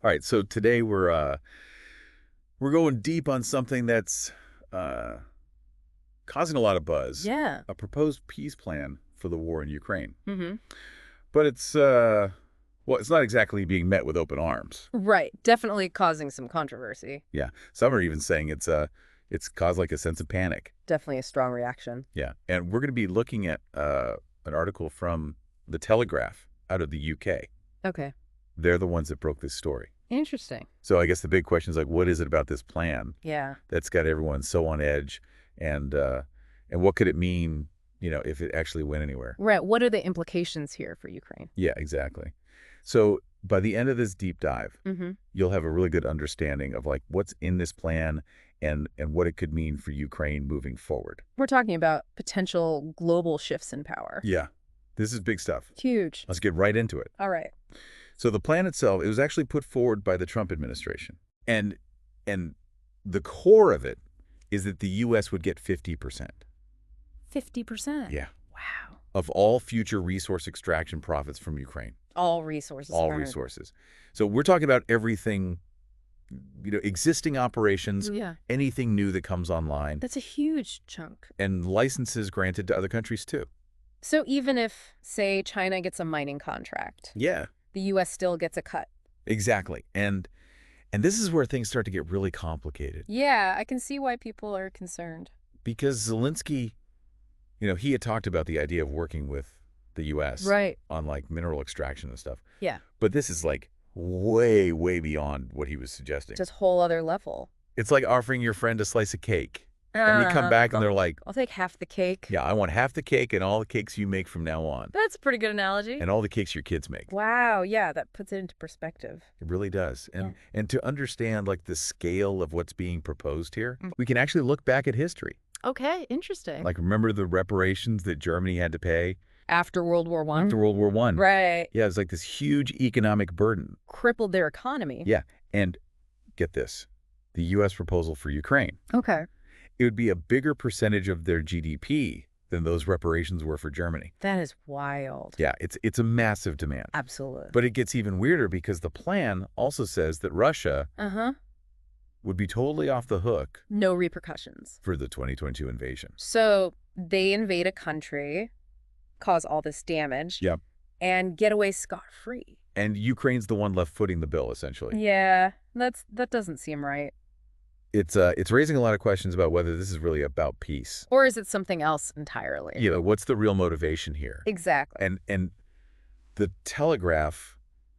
All right, so today we're going deep on something that's uh, causing a lot of buzz. Yeah. A proposed peace plan for the war in Ukraine. hmm But well, it's not exactly being met with open arms. Right. Definitely causing some controversy. Yeah, some are even saying it's caused like a sense of panic. Definitely a strong reaction. Yeah, and we're going to be looking at an article from the Telegraph out of the UK. Okay. They're the ones that broke this story. Interesting. So I guess the big question is like, what is it about this plan Yeah. that's got everyone so on edge, and what could it mean, if it actually went anywhere? Right. What are the implications here for Ukraine? Yeah, exactly. So by the end of this deep dive, hmm you'll have a really good understanding of like what's in this plan and what it could mean for Ukraine moving forward. We're talking about potential global shifts in power. Yeah, this is big stuff. Huge. Let's get right into it. All right. So the plan itself, it was actually put forward by the Trump administration. And the core of it is that the U.S. would get 50%. 50%. Yeah. Wow. Of all future resource extraction profits from Ukraine. All resources. All earned. resources. So we're talking about everything, existing operations, Yeah. anything new that comes online, That's a huge chunk. and licenses granted to other countries too. So even if, say, China gets a mining contract, Yeah, the U.S. still gets a cut. exactly. And this is where things start to get really complicated. Yeah, I can see why people are concerned. Because Zelenskyy, he had talked about the idea of working with the U.S. Right. on like mineral extraction and stuff. Yeah. But this is like way, way beyond what he was suggesting. Just whole other level. It's like offering your friend a slice of cake. And you come back and they're like, I'll take half the cake. yeah, I want half the cake and all the cakes you make from now on. That's a pretty good analogy. And all the cakes your kids make. Wow, yeah, that puts it into perspective. It really does. And Yeah. and to understand like the scale of what's being proposed here, we can actually look back at history. Okay, interesting. Like remember the reparations that Germany had to pay After World War I? after World War I? Right. Yeah, it's like this huge economic burden. Crippled their economy. Yeah. And get this, the U.S. proposal for Ukraine, Okay. it would be a bigger percentage of their GDP than those reparations were for Germany. That is wild. Yeah, it's a massive demand. Absolutely. But it gets even weirder because the plan also says that Russia Uh-huh. would be totally off the hook No repercussions. for the 2022 invasion. So they invade a country, cause all this damage, Yep. and get away scot-free. And Ukraine's the one left footing the bill, essentially. Yeah, that doesn't seem right. It's raising a lot of questions about whether this is really about peace. Or is it something else entirely? What's the real motivation here? Exactly. And the Telegraph,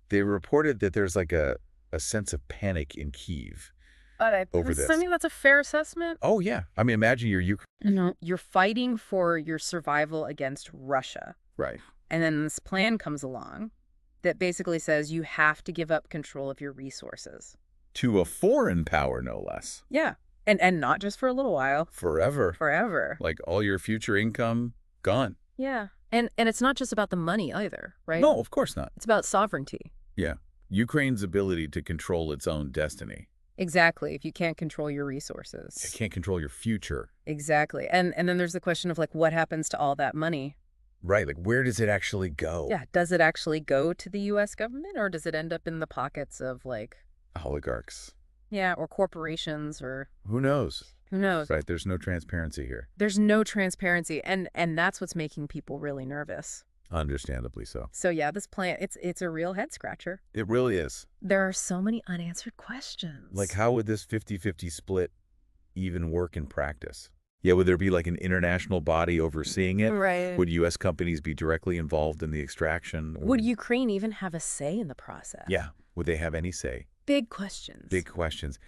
they reported that there's like a sense of panic in Kyiv over this. I mean, that's a fair assessment. Oh, yeah. I mean, imagine you're You're fighting for your survival against Russia. right. And then this plan comes along that basically says you have to give up control of your resources. To a foreign power, no less. Yeah. And not just for a little while. Forever. Forever. Like all your future income gone. Yeah. And it's not just about the money either, right? No, of course not. It's about sovereignty. Yeah. Ukraine's ability to control its own destiny. Exactly. If you can't control your resources. It can't control your future. Exactly. And then there's the question of like what happens to all that money? Right. Like where does it actually go? Yeah. Does it actually go to the U.S. government or does it end up in the pockets of like, Oligarchs. yeah, or corporations or Who knows? who knows? Right. There's no transparency here. There's no transparency. And that's what's making people really nervous. Understandably so. So yeah, this plan, it's a real head scratcher. It really is. There are so many unanswered questions. Like how would this 50-50 split even work in practice? Yeah, would there be like an international body overseeing it? Right. Would U.S. companies be directly involved in the extraction? Would Ukraine even have a say in the process? Yeah. Would they have any say? Big questions. Big questions.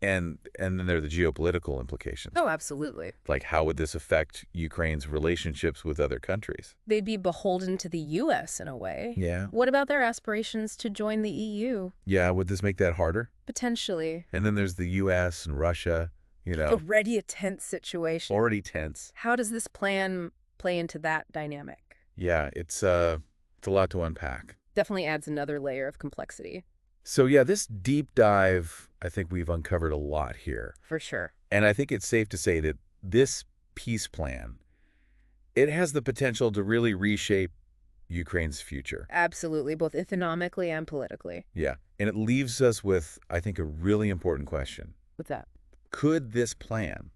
And then there are the geopolitical implications. Oh, absolutely. Like how would this affect Ukraine's relationships with other countries? They'd be beholden to the U.S. in a way. Yeah. What about their aspirations to join the EU? Yeah, would this make that harder? Potentially. And then there's the U.S. and Russia, Already a tense situation. already tense. How does this plan play into that dynamic? Yeah, it's a lot to unpack. Definitely adds another layer of complexity. So yeah, this deep dive, I think we've uncovered a lot here. For sure. And I think it's safe to say that this peace plan, it has the potential to really reshape Ukraine's future. Absolutely, both economically and politically. Yeah. And it leaves us with, I think, a really important question. What's that? Could this plan,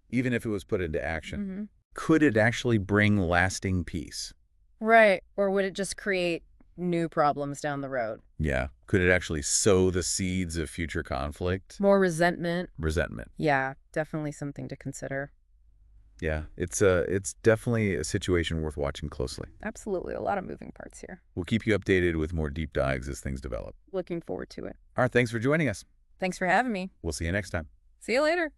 even if it was put into action, Mm-hmm. could it actually bring lasting peace? Right. Or would it just create new problems down the road? Yeah. Could it actually sow the seeds of future conflict? More resentment? Resentment. Yeah, definitely something to consider. Yeah, it's definitely a situation worth watching closely. Absolutely. A lot of moving parts here. We'll keep you updated with more deep dives as things develop. Looking forward to it. All right, thanks for joining us. Thanks for having me. We'll see you next time. See you later.